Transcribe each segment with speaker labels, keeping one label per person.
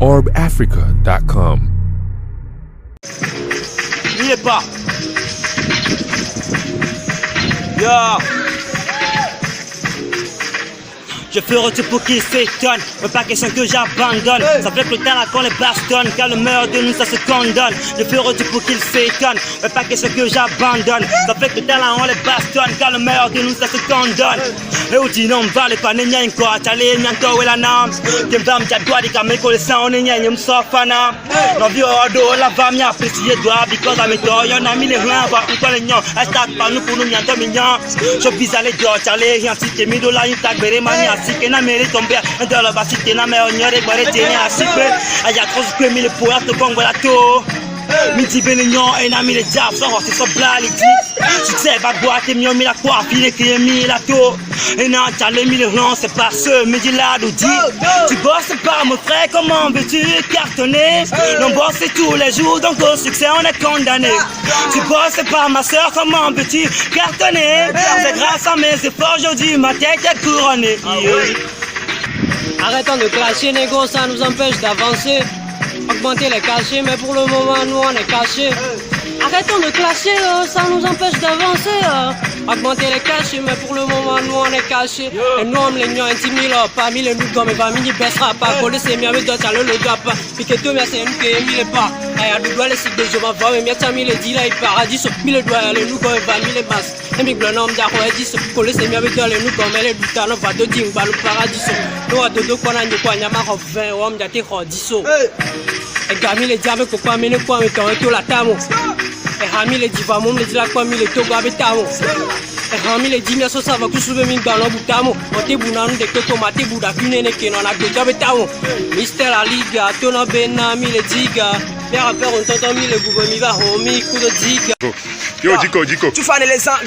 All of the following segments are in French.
Speaker 1: orbafrica.com.
Speaker 2: N'oubliez pas. Yo. Je ferai tout pour qu'ils s'étonnent, mais pas question que j'abandonne. Ça fait que le talent qu'on les bastonne, car le meilleur de nous ça se condamne. Je ferai tout pour qu'ils s'étonnent, mais pas question que j'abandonne. Ça fait que le talent on les bastonne, car le meilleur de nous ça se condamne. Et où tu n'en vales pas, n'y a encore, t'allais n'entends la nam. T'es vam, t'as droit de camer que le sang, on n'y a y'm sofana. L'envie au dos, la femme y a apprécié droit, because I'm a toy, y'en a mis les reins, va ou pas les nions. Hashtag pas nous pour nous, y'en mignon. Je vise à les doigts, t'allais, y'en si t'es mis de la y'en tag, béré, mania. Si que na mérite tomber un dollar va si t'es na mais on y aurait barré t'es à si peu aïe à trop que mille pour te bon voilà tout midi bénignon et na mille diable ça c'est ça blali succès va boire t'es mieux mis la quoi filer qui mis la tout et non t'as les mille rangs c'est pas ce midi là nous dit tu bosses pas mon frère comment veux-tu cartonner non bosser tous les jours donc au succès on est condamné tu bosses pas ma soeur comment veux-tu cartonner c'est grâce à mes efforts aujourd'hui ma tête est couronnée.
Speaker 3: Arrêtons de clasher, négo, ça nous empêche d'avancer. Augmenter les cachets, mais pour le moment, nous on est cachés. Arrêtons de clasher, ça nous empêche d'avancer. Augmenter les cachets, mais pour le moment, nous on est cachés. Et nous on les nions intimidés, parmi les nous comme va mini baissera pas. Coller ses miens avec d'autres, le doigt pas. Piquer tout, mais c'est nous qui aimons les pas. Aïe, à doigt les sites de je m'en vais, mais t'as mis les dix là, il paradis. Mis le doigt, les nous comme va mis les masses. Et mi blanc, on dirait dit coller ses miens avec d'autres, les nous comme les doutas, on va de ding, va le paradis. Nous à dodo, qu'on a une quoi, n'y a marre 20, on m'a dit rodisso. Et gami les diables, quoi, mais ne quoi, mais t'en es tout la tamo. Et Rami les divas, mon les dit la quoi, mais les togo avec tamo. Et Rami les dit, mais ça va que soulever mine dans l'ombre tamo. On te bouna, nous, de que tomate, bouda, qu'une ene, qui n'en a que avec tamo. Mister la liga, tona benami les diga. Père à père, on t'entend mis le gouvernement, va homi, coup de diga.
Speaker 4: Yo, Diko.
Speaker 5: Tu fais les ans,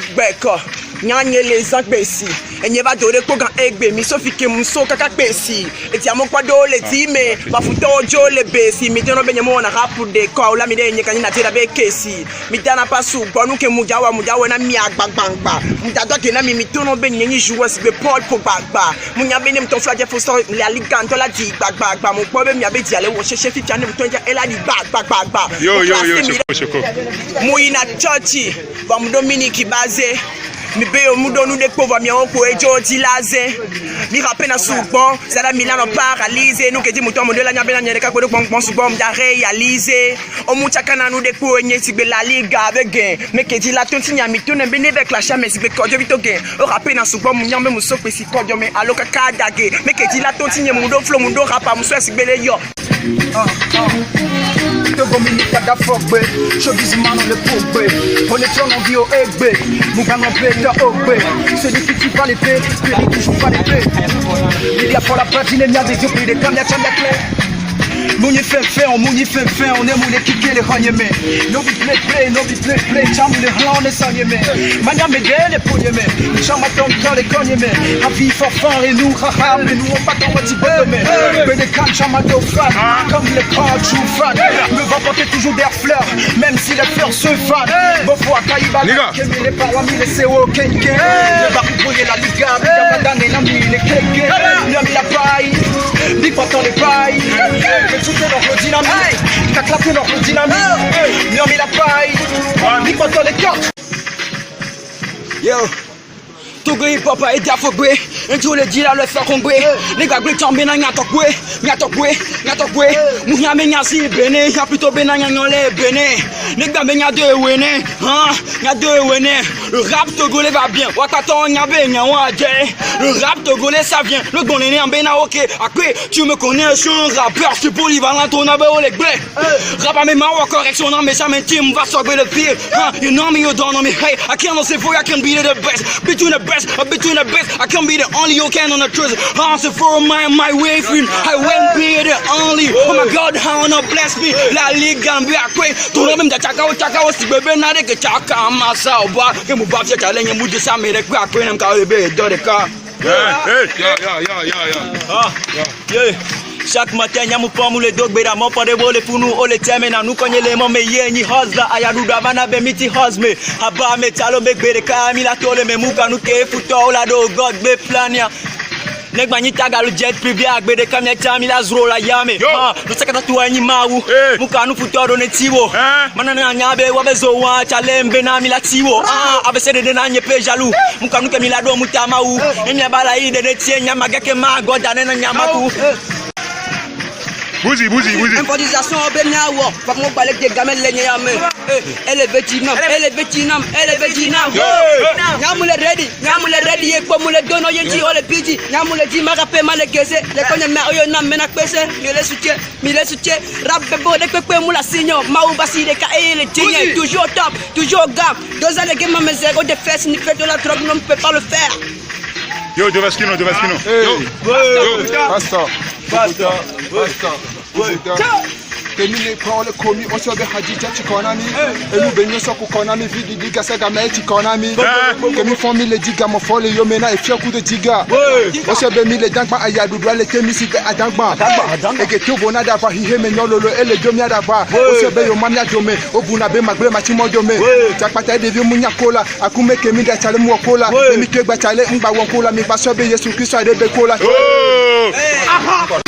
Speaker 5: Nyanye les ans besi et n'y va donner quoi egbe mi so fike muso kaka besi et ti amokwa do le ti me ba futo jo le besi mi teno benye mo na rap de ko la mi de nye kan na tira be kesi mi dana pasu gbonu ke mujawa na mi agbagbangba mi da do ke na mi tono benye ni joueur si be Paul Pogba mu nya be nem ton flaje fo so la liga to la di gbagba mo po be mi abe di ale wo sese fi fiane to nja ela di gbagba
Speaker 4: yo choko
Speaker 5: mu ina church ba mu Dominique Bazé mi be omudo nous de pauvres mi on ko ejo ti laze mi rappel na soubon ça la Milan paralysé nous que dit mouton modèle la nyabe na nyere ka ko de bon soubon da réaliser o mucha kana nous de ko enye si be la liga avec gain mais que dit la tonti nyami to na bene avec la chame si be ko jo bito gain o rappel na soubon mu nyambe mu so pe si ko jo me aloka ka dage mais que dit la tonti nyami mu do flow mu do rapa mu so si be le yo Dominica da fogbe, showbiz man on le pogbe. On est en envie au egbe, Mougan en bêta ogbe. Celui qui tue pas les paix, périt toujours pas les paix. Il y a pour la platine, il y a des yeux, des camions, il y a la clé. Mouni fait, on est mouni kické les ragnemés. No vi play, cham les rangs les sanyemés. Mania me dé les pognемés, cham attend dans les cognemés. Ravi forfort et nous, haha, mais nous on pas dans votre bonhomé. Mais les cannes cham à fan, comme les cannes chou fan. Me va porter toujours des fleurs, même si les fleurs se fanent. Bon fois Kaïba, mais les parois mi les CO kenke. Le barou brouillé la liga, mais y'a pas d'année, n'a mis les kenke. N'a mis la paille, ni pourtant les pailles. Tout est dans le dynamique, t'as claqué dans le dynamique, mais on met la paille, ni pas dans les cartes. Yo, tout le hip hop a été affogé, et tous les dealers le font combrer. Les gars, ils tombent dans Nyatokwe, Mouya Menyasi, Béné, y'a plutôt Bénagnan les Béné. Les gars, il y a deux Wéné, Le rap togolais va bien, Wakaton, y'a Bénia, Le rap togolais ça vient, le Gonéné en Béna, ok. Après, tu me connais, je suis un rappeur, je suis polyvalent, ton abéo les blés. Rap à mes mains, correction, non, mais ça m'intime, va sauver le pire. You know me, you don't know me, hey, I can't say for you, I can be the best. Between the best, I can be the only you can on the truth. Answer for my way, friend. I won't be the only. Oh my God, how no bless me. La liga be a quay. To know them that chaka was the baby, not a chaka, massa, or que move up, challenge and move the same, the crack, when I'm going to be the car. Yeah. Chaque matin, y'a mon pomme ou les dogs, béda, mon pas de voler pour nous, on les termine, nous connaissons les mots, mais y'a ni hosla, ayadou davana, be miti hosme, haba, metalo, me béda, kamila, tole, me mouka, nous, ke, fouto, la do, God, be plania.
Speaker 1: Negbanyi tagalu jet privé agbe de kamia chami la zro la yame. No sakata tuwa nyi mawu. Muka nu futoro ne tiwo. Manana nyabe wabezo wa chalembe na mi la tiwo. Abesede de na nyepe jaloux. Muka nu ke mi la do mutama u. Nya bala ide de tie nyama geke ma goda na nyama ku.
Speaker 4: Bouzi.
Speaker 3: Improvisation au Benawa, pas mon balai de gamelles les nyame. Elle est vétinam. Nyamule ready, et comme le dono yenti ole pidi. Nyamule di marape malekese, les connaît mais oyo nam mena pese, mille soutien, rap bebo de pepe moula signo, maoubasi de kae les tignes, toujours top, toujours gamme. 2 ans les gamins mais zéro de fesses, ni fait de la drogue, non peut pas le faire.
Speaker 4: Yo, Devaskino.
Speaker 5: Basta. Kemine prole komi osobe hajija chikonami elu benyo soku konami vidi diga sega me chikonami kemi fomi le diga mo fole yo mena e fioku de diga osobe mi le dangba ayadu dwale kemi si be adangba ege to bona da fa hihe me nyololo ele jomi ada ba osobe yo mami adome obuna be magbre ma chimo dome jakpata de bi munya kola akume kemi da chale mu kola kemi ke gba chale ngba won kola mi ba sobe Yesu Christ ade be kola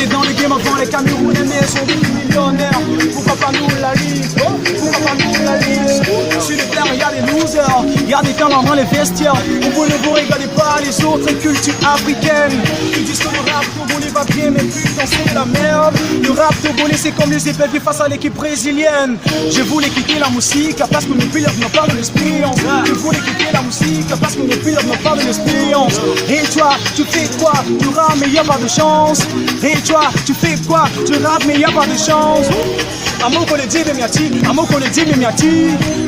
Speaker 6: dans le game avant les Camerounais sont millionnaires. Pourquoi pas nous la liste? Sur le terrain y'a des losers, y'a des talents dans les vestiaires. Vous ne vous regardez pas les autres cultures africaines. Ils disent que le rap togolais va bien, mais putain c'est la merde. Le rap togolais c'est comme les épées face à l'équipe brésilienne. Je voulais quitter la musique parce que mes pilotes n'ont pas de l'expérience. Je voulais quitter la musique parce que mes pilotes n'ont pas de l'expérience. Et toi, tu fais quoi? Tu rappes mais y'a pas de chance. Et toi, tu fais quoi? Tu rappes mais y'a pas de chance. Amoko le dit mais miati.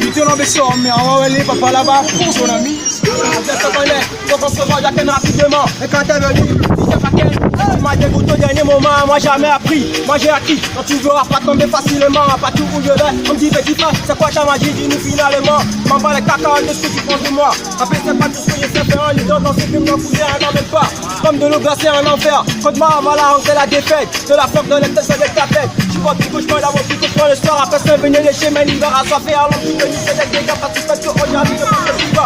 Speaker 6: Il te l'en sort mais en les papa là-bas pour son ami. On connaît, donc on se voit Yaken rapidement. Et quand t'es venu, il t'a fait tu m'as dégoûté au dernier moment, moi jamais appris, moi j'ai acquis. Donc tu verras pas tomber facilement, pas tout où je vais. On me dit petit frère, c'est quoi ta magie, dis-nous finalement. M'en bats les caca de ce que tu penses de moi. Après c'est pas tout ce que je sais faire, les dents dans ces films m'en fouiller, n'en même pas. Comme de l'eau glacée en enfer, quand ma mala c'est la défaite. De la force de l'état, c'est avec ta tête. Tu vois petit cauchemar d'abord, petit cauchemar le soir. Après c'est venu les chemins, l'hiver à soiffer, alors tu te dis c'est des dégâts, parce que tu regardes le plus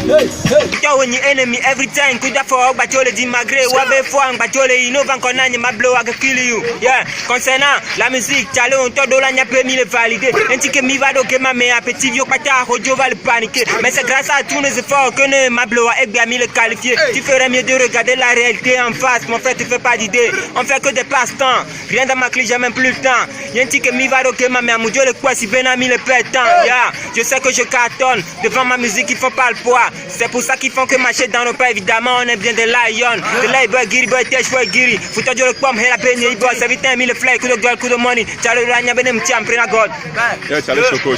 Speaker 2: Yo when you enemy every time kuda for bachole di magre wabe foang bachole innova konanye ma blow aga kill you. Yeah, concernant la musique, chale on to dola nya permis le valider. Ainsi que mi va do que ma me petit vieux pata hojo va le paniquer. Mais c'est grâce à tous nos efforts que ne ma blow a bien mis le qualifié. Tu ferais mieux de regarder la réalité en face. Mon frère tu fais pas d'idée. On fait que des passe-temps. Rien dans ma clé j'ai même plus le temps. Ainsi que mi va do que ma me amujo le quoi si ben ami le pétant. Yeah, je sais que je cartonne devant ma musique il faut pas le poids. C'est pour ça qu'ils font que marcher dans nos pas évidemment on est bien des lions. De là boy giri boy tesh boy giri. Fouta jo le pomme hela penye boy ça vite mis le fly coup de girl coup de money. Chalo la nya benem tiam prena god.
Speaker 4: Yeah, chalo choko.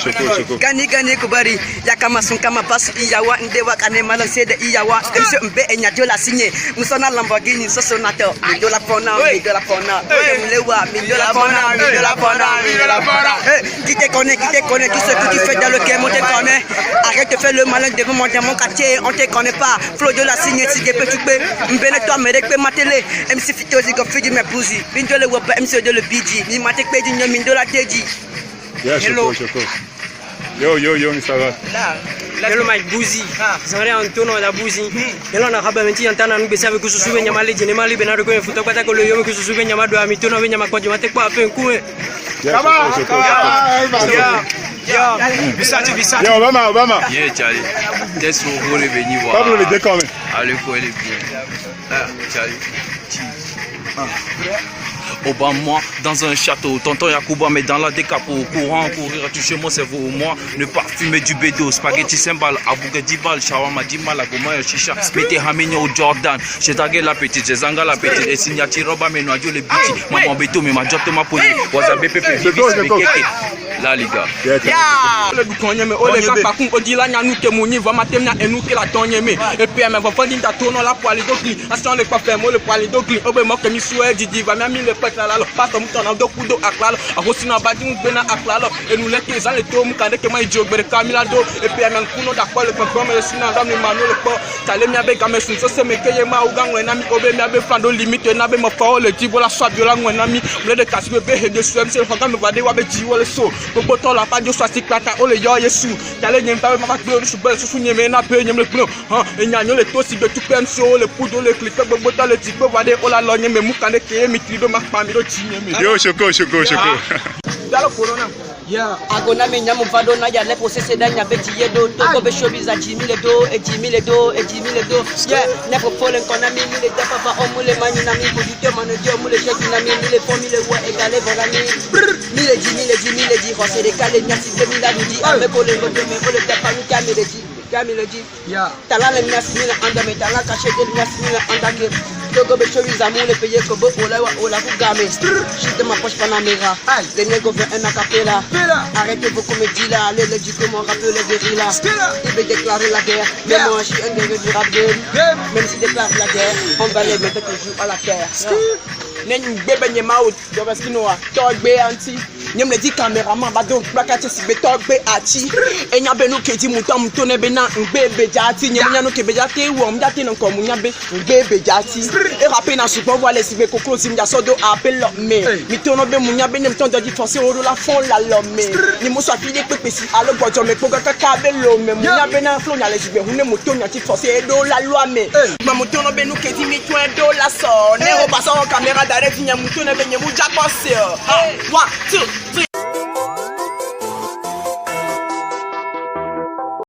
Speaker 3: Gani kubari ya kama sun kama pasu iyawa ndewa kane malanse de iyawa. Je mbe enya jo la signé. Musona Lamborghini so sonato. Mi do la fona. Mlewa mi do la fona. Qui te connaît tout ce que tu fais dans le game on te connaît. Arrête de faire le malin devant mon quartier, on te connaît pas. Flo de la signe, si tu peux, m'bene toi, mais de ma télé. MC Fitozi, comme fait du mes bousi. Bindo le wapa, MC de le bidi. Ni ma te paye du nyomin de la teji.
Speaker 4: Yeah, choko. Yo, ça va?
Speaker 3: Hello my bouzi. Zare Antono da bouzi. Hello na haba menti antana ngbese avec ce souvenir nyamale jene mali benado ko futa kwata ko le yo ko souvenir nyamado amitono be nyama kwa jumate kwa afen kuwe.
Speaker 4: Bisati. Yo, Obama.
Speaker 7: Yeah, Charlie. Qu'est-ce qu'on veut venir voir?
Speaker 4: Pablo le décor, mais.
Speaker 7: Ah, le coup, elle est bien. Ah, Charlie. Obama dans un château, tonton Yakuba mais dans la décapo, courant, courir, toucher mon cerveau, moi, ne pas fumer du bédo, spaghetti cymbal, abouga 10 balles, shawarma 10 balles, goma chicha, mettez Hamigno au Jordan, j'ai tagué la petite, j'ai zanga la petite, et signati roba mais noyau le biti, maman béto mais ma job de ma poli, wasabe pepe, là les gars.
Speaker 1: Le dukonye me ole ka pakun odila nya nuke muni va matem na enuke la tonye me et puis me va fondin ta tono la poali dokli action le pas faire mo le poali dokli obe mo ke mi soué didi va mi le clalo pato mutona do kudo aklalo ahosina badi ngbena aklalo et nous les 15 ans les to mukande ke mai jogbere kamila do et puis amen kuno da kwa le pempo me sina ndam ni manu le po tale mi abe game sun so se me keye ma uga ngwena mi obe mi abe flando limite na be mo fa le tibo la swa biola ngwena mi le de kasi be he de swem se fanga me vade wa be jiwo le so gbogbo to la pa jo swa ti klaka o le yo yesu tale nyem pa ma gbe su be su nyem na pe nyem le pno han enyanyo le to si be tu pen so le pudo le clique gbogbo to le ti gbe vade o la lo nyem me mukande ke mi trido ma pa mi do chi nyem
Speaker 4: Yo, Choco.
Speaker 1: dalo corona.
Speaker 3: Yeah, agona me nyamu vado na ya le posese da nya beti yedo to go be showbiz a Jimmy le do e Jimmy le do e Jimmy le do. Yeah, never fallen kona mi le da papa o mule mani na mi producer manager mule cheki na mi le fo mi le wa egale vola mi le Jimmy le di José de Calais nya si de mi la di ame ko le ngote me ko le da pa mi le di yeah tala le nya si mi la anda me tala caché de nya si mi la anda ke to go be showbiz a mule payer ko bo ola ku game shit de ma poche panamera les négos veulent un acapella. Arrêtez vos comédies là, allez le dire comment rappeler les guérillas. Il veut déclarer la guerre, mais moi je suis un guerrier du rap game. Même s'il déclare la guerre, on va les mettre toujours à la terre. Nen bébé n'y maout, de parce qu'il noa, togbe anti. N'y me dit caméraman, bah donc plaquette si bé togbe ati. Et n'y a beno qui dit mouton moutonne bena bébé jati. N'y a no qui béjati ou on jati non comme n'y a bé bébé jati. Et rapper na souvent voilà si bé coco si m'ya sodo appel l'homme. Mi tourne bé mounya bé n'aime tant de forcer au la fond la l'homme. Ni mo soit filé pépé si à le bojo me poga kaka l'homme. Mounya bé na flow n'y a les jibé ou ne mouton n'y a ti forcer do la loi mais. Ma mouton bé nous qui dit mi toi do la son. Ne repassant en caméra d'arrêt n'y a mouton bé n'y a mouja passer. 1, 2